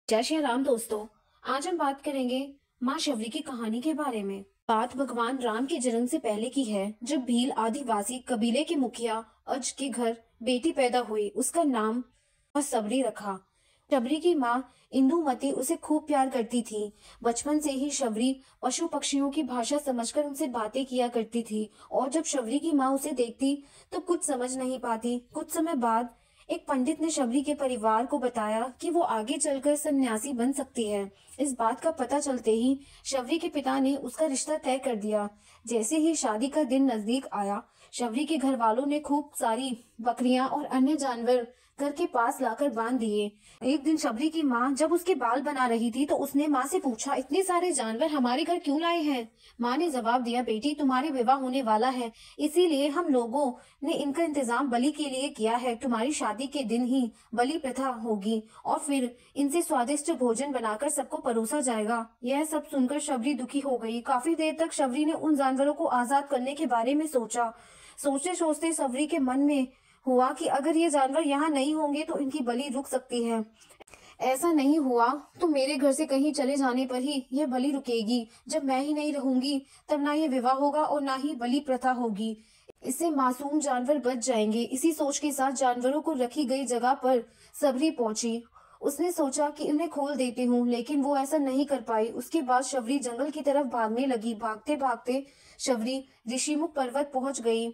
जय श्री राम दोस्तों। आज हम बात करेंगे माँ शबरी की कहानी के बारे में। बात भगवान राम के जन्म से पहले की है, जब भील आदिवासी कबीले के मुखिया अज के घर बेटी पैदा हुई। उसका नाम सबरी रखा। शबरी की माँ इंदुमती उसे खूब प्यार करती थी। बचपन से ही शबरी पशु पक्षियों की भाषा समझकर उनसे बातें किया करती थी, और जब शबरी की माँ उसे देखती तो कुछ समझ नहीं पाती। कुछ समय बाद एक पंडित ने शबरी के परिवार को बताया कि वो आगे चलकर सन्यासी बन सकती है। इस बात का पता चलते ही शबरी के पिता ने उसका रिश्ता तय कर दिया। जैसे ही शादी का दिन नजदीक आया, शबरी के घर वालों ने खूब सारी बकरियां और अन्य जानवर घर के पास लाकर बांध दिए। एक दिन शबरी की माँ जब उसके बाल बना रही थी तो उसने माँ से पूछा, इतने सारे जानवर हमारे घर क्यों लाए हैं? माँ ने जवाब दिया, बेटी तुम्हारे विवाह होने वाला है, इसीलिए हम लोगों ने इनका इंतजाम बलि के लिए किया है। तुम्हारी शादी के दिन ही बलि प्रथा होगी और फिर इनसे स्वादिष्ट भोजन बनाकर सबको परोसा जाएगा। यह सब सुनकर शबरी दुखी हो गई। काफी देर तक शबरी ने उन जानवरों को आजाद करने के बारे में सोचा। सोचते सोचते शबरी के मन में हुआ कि अगर ये जानवर यहाँ नहीं होंगे तो इनकी बलि रुक सकती है। ऐसा नहीं हुआ तो मेरे घर से कहीं चले जाने पर ही यह बलि रुकेगी। जब मैं ही नहीं रहूंगी तब ना ये विवाह होगा और ना ही बलि प्रथा होगी। इससे मासूम जानवर बच जाएंगे। इसी सोच के साथ जानवरों को रखी गई जगह पर शबरी पहुंची। उसने सोचा कि उन्हें खोल देती हूँ, लेकिन वो ऐसा नहीं कर पाई। उसके बाद शबरी जंगल की तरफ भागने लगी। भागते भागते शबरी ऋषिमुख पर्वत पहुंच गई।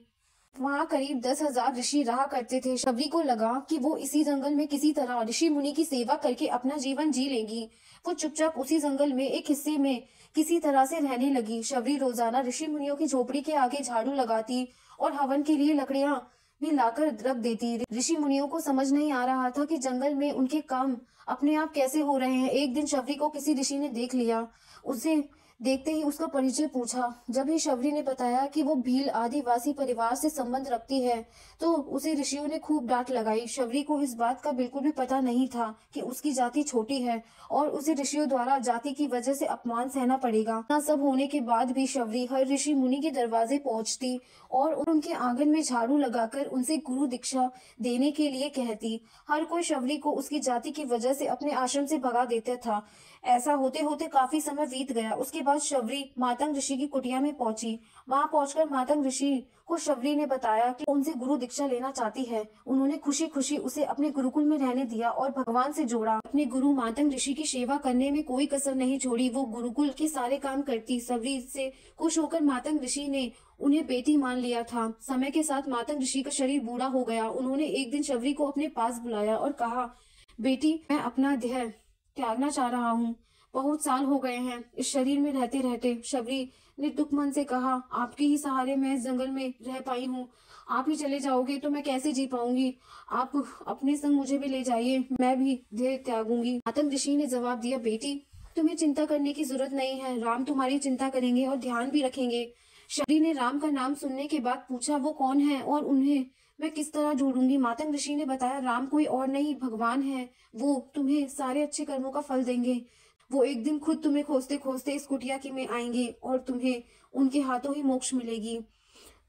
वहाँ करीब 10,000 ऋषि रहा करते थे। शबरी को लगा कि वो इसी जंगल में किसी तरह ऋषि मुनि की सेवा करके अपना जीवन जी लेगी। वो चुपचाप उसी जंगल में एक हिस्से में किसी तरह से रहने लगी। शबरी रोजाना ऋषि मुनियों की झोपड़ी के आगे झाड़ू लगाती और हवन के लिए लकड़ियां भी लाकर रख देती। ऋषि मुनियों को समझ नहीं आ रहा था कि जंगल में उनके काम अपने आप कैसे हो रहे हैं। एक दिन शबरी को किसी ऋषि ने देख लिया। उसे देखते ही उसका परिचय पूछा। जब ही शबरी ने बताया कि वो भील आदिवासी परिवार से संबंध रखती है तो उसे ऋषियों ने खूब डांट लगाई। शबरी को इस बात का बिल्कुल भी पता नहीं था कि उसकी जाति छोटी है और उसे ऋषियों द्वारा जाति की वजह से अपमान सहना पड़ेगा। इतना सब होने के बाद भी शबरी हर ऋषि मुनि के दरवाजे पहुंचती और उनके आंगन में झाड़ू लगाकर उनसे गुरु दीक्षा देने के लिए कहती। हर कोई शबरी को उसकी जाति की वजह से अपने आश्रम से भगा देता था। ऐसा होते होते काफी समय बीत गया। उसके बाद शबरी मातंग ऋषि की कुटिया में पहुंची। वहां पहुंचकर मातंग ऋषि को शबरी ने बताया कि उनसे गुरु दीक्षा लेना चाहती है। उन्होंने खुशी खुशी उसे अपने गुरुकुल में रहने दिया और भगवान से जोड़ा। अपने गुरु मातंग ऋषि की सेवा करने में कोई कसर नहीं छोड़ी। वो गुरुकुल के सारे काम करती। शबरी से खुश होकर मातंग ऋषि ने उन्हें बेटी मान लिया था। समय के साथ मातंग ऋषि का शरीर बूढ़ा हो गया। उन्होंने एक दिन शबरी को अपने पास बुलाया और कहा, बेटी मैं अपना देह त्यागना चाह रहा हूँ। बहुत साल हो गए हैं इस शरीर में रहते रहते। शबरी ने दुख मन से कहा, आपके ही सहारे मैं इस जंगल में रह पाई हूँ। आप ही चले जाओगे तो मैं कैसे जी पाऊंगी? आप अपने संग मुझे भी ले जाइए, मैं भी देह त्यागूंगी। मातंग ऋषि ने जवाब दिया, बेटी तुम्हें चिंता करने की जरूरत नहीं है। राम तुम्हारी चिंता करेंगे और ध्यान भी रखेंगे। शबरी ने राम का नाम सुनने के बाद पूछा, वो कौन है और उन्हें मैं किस तरह ढूंढूंगी? मातंग ऋषि ने बताया, राम कोई और नहीं भगवान है। वो तुम्हें सारे अच्छे कर्मों का फल देंगे। वो एक दिन खुद तुम्हें खोजते खोजते इस कुटिया की में आएंगे और तुम्हें उनके हाथों ही मोक्ष मिलेगी।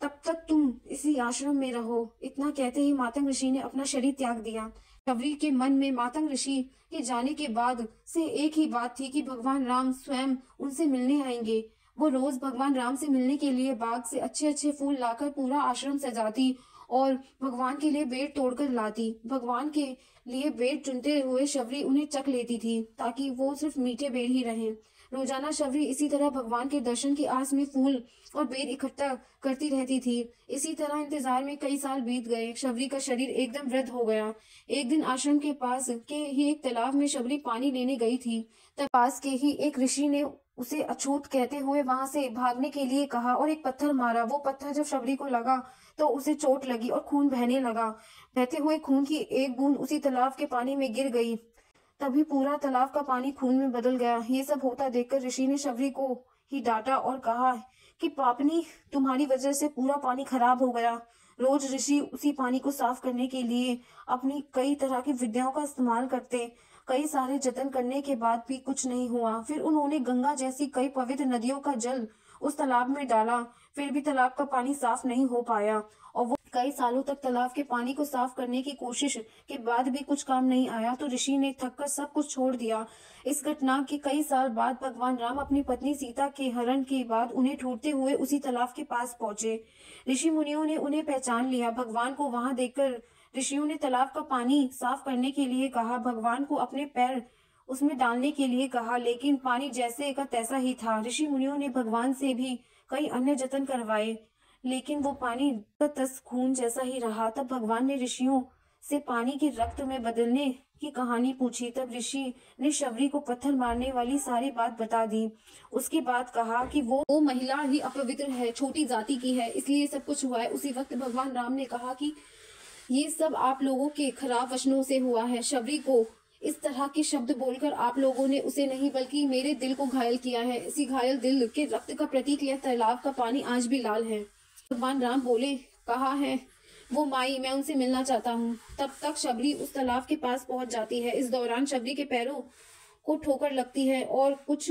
तब तक तुम इसी आश्रम में रहो। इतना कहते ही मातंग ऋषि ने अपना शरीर त्याग दिया। शबरी के मन में मातंग ऋषि के जाने के बाद से एक ही बात थी कि भगवान राम स्वयं उनसे मिलने आएंगे। वो रोज भगवान राम से मिलने के लिए बाग से अच्छे अच्छे फूल लाकर पूरा आश्रम सजाती और भगवान के लिए बेर तोड़कर लाती। भगवान के लिए बेर चुनते हुए शबरी उन्हें चख लेती थी ताकि वो सिर्फ मीठे बेर ही रहें। रोजाना शबरी इसी तरह भगवान के दर्शन की आस में फूल और बेर इकट्ठा करती रहती थी। इसी तरह इंतजार में कई साल बीत गए। शबरी का शरीर एकदम वृद्ध हो गया। एक दिन आश्रम के पास के ही एक तालाब में शबरी पानी लेने गई थी। तब पास के ही एक ऋषि ने उसे अछूत कहते हुए वहां से भागने के लिए कहा और एक पत्थर मारा। वो पत्थर जब शबरी को लगा तो उसे चोट लगी और खून बहने लगा। बहते हुए खून की एक बूंद उसी तालाब के पानी में गिर गई। तभी पूरा तालाब का पानी खून में बदल गया। ये सब होता देखकर ऋषि ने शबरी को ही डांटा और कहा कि पापनी, तुम्हारी वजह से पूरा पानी खराब हो गया। रोज ऋषि उसी पानी को साफ करने के लिए अपनी कई तरह की विद्याओं का इस्तेमाल करते। कई सारे जतन करने के बाद भी कुछ नहीं हुआ। फिर उन्होंने गंगा जैसी कई पवित्र नदियों का जल उस तालाब में डाला, फिर भी तालाब का पानी साफ नहीं हो पाया और वो कई सालों तक तालाब के पानी को साफ करने की कोशिश के बाद भी कुछ काम नहीं आया तो ऋषि ने थककर सब कुछ छोड़ दिया। इस घटना के कई साल बाद भगवान राम अपनी पत्नी सीता के हरण के बाद उन्हें ढूंढते हुए उसी तालाब के पास पहुंचे। ऋषि मुनियों ने उन्हें पहचान लिया। भगवान को वहां देखकर ऋषियों ने तालाब का पानी साफ करने के लिए कहा। भगवान को अपने पैर उसमें डालने के लिए कहा, लेकिन पानी जैसे का तैसा ही था। ऋषि मुनियों ने भगवान से भी कई अन्य जतन करवाए, लेकिन वो पानी तस खून जैसा ही रहा। तब भगवान ने ऋषियों से पानी के रक्त में बदलने की कहानी पूछी। तब ऋषि ने शबरी को पत्थर मारने वाली सारी बात बता दी। उसके बाद कहा कि वो महिला ही अपवित्र है, छोटी जाति की है, इसलिए सब कुछ हुआ है। उसी वक्त भगवान राम ने कहा कि ये सब आप लोगों के खराब वचनों से हुआ है। शबरी को इस तरह के शब्द बोलकर आप लोगों ने उसे नहीं बल्कि मेरे दिल को घायल किया है। इसी घायल दिल के रक्त का प्रतीक यह तालाब का पानी आज भी लाल है। भगवान राम बोले, कहा है वो माई, मैं उनसे मिलना चाहता हूँ। तब तक शबरी उस तालाब के पास पहुंच जाती है। इस दौरान शबरी के पैरों को ठोकर लगती है और कुछ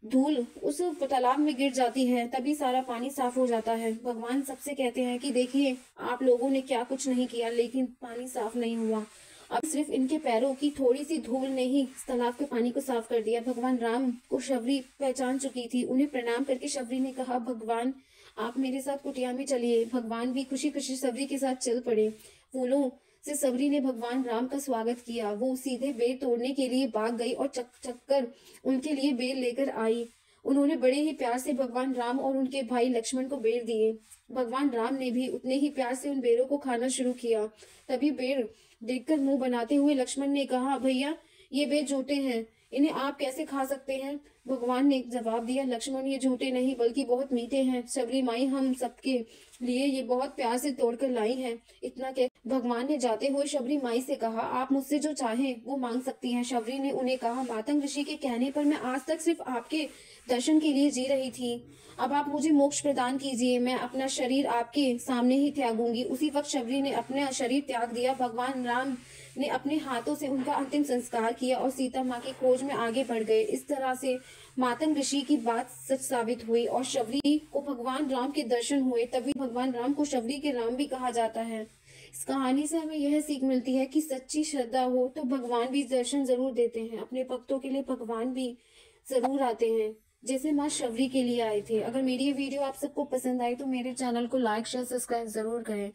धूल उस तालाब में गिर जाती है। तभी सारा पानी साफ हो जाता है। भगवान सबसे कहते हैं कि देखिए, आप लोगों ने क्या कुछ नहीं किया, लेकिन पानी साफ नहीं हुआ। अब सिर्फ इनके पैरों की थोड़ी सी धूल ने ही इस तालाब के पानी को साफ कर दिया। भगवान राम को शबरी पहचान चुकी थी। उन्हें प्रणाम करके शबरी ने कहा, भगवान आप मेरे साथ कुटिया में चलिए। भगवान भी खुशी खुशी शबरी के साथ चल पड़े। फूलों से शबरी ने भगवान राम का स्वागत किया। वो सीधे बेर तोड़ने के लिए भाग गई और चक्कर उनके लिए बेर लेकर आई। उन्होंने बड़े ही प्यार से भगवान राम और उनके भाई लक्ष्मण को बेर दिए। भगवान राम ने भी उतने ही प्यार से उन बेरों को खाना शुरू किया। तभी बेर देखकर मुंह बनाते हुए लक्ष्मण ने कहा, भैया ये बेर झूठे हैं, इन्हें आप कैसे खा सकते हैं? भगवान ने जवाब दिया, लक्ष्मण ये झूठे नहीं बल्कि बहुत मीठे हैं। शबरी माई हम सबके लिए ये बहुत प्यार से तोड़कर लाई हैं। इतना कह भगवान ने जाते हुए शबरी माई से कहा, आप मुझसे जो चाहें वो मांग सकती हैं। शबरी ने उन्हें कहा, मातंग ऋषि के कहने पर मैं आज तक सिर्फ आपके दर्शन के लिए जी रही थी। अब आप मुझे मोक्ष प्रदान कीजिए, मैं अपना शरीर आपके सामने ही त्यागूंगी। उसी वक्त शबरी ने अपना शरीर त्याग दिया। भगवान राम ने अपने हाथों से उनका अंतिम संस्कार किया और सीता माँ की खोज में आगे बढ़ गए। इस तरह से मातंग ऋषि की बात सच साबित हुई और शबरी को भगवान राम के दर्शन हुए। तभी भगवान राम को शबरी के राम भी कहा जाता है। इस कहानी से हमें यह सीख मिलती है कि सच्ची श्रद्धा हो तो भगवान भी दर्शन जरूर देते हैं। अपने भक्तों के लिए भगवान भी जरूर आते हैं, जैसे माँ शबरी के लिए आए थे। अगर मेरी ये वीडियो आप सबको पसंद आई तो मेरे चैनल को लाइक शेयर सब्सक्राइब जरूर करें।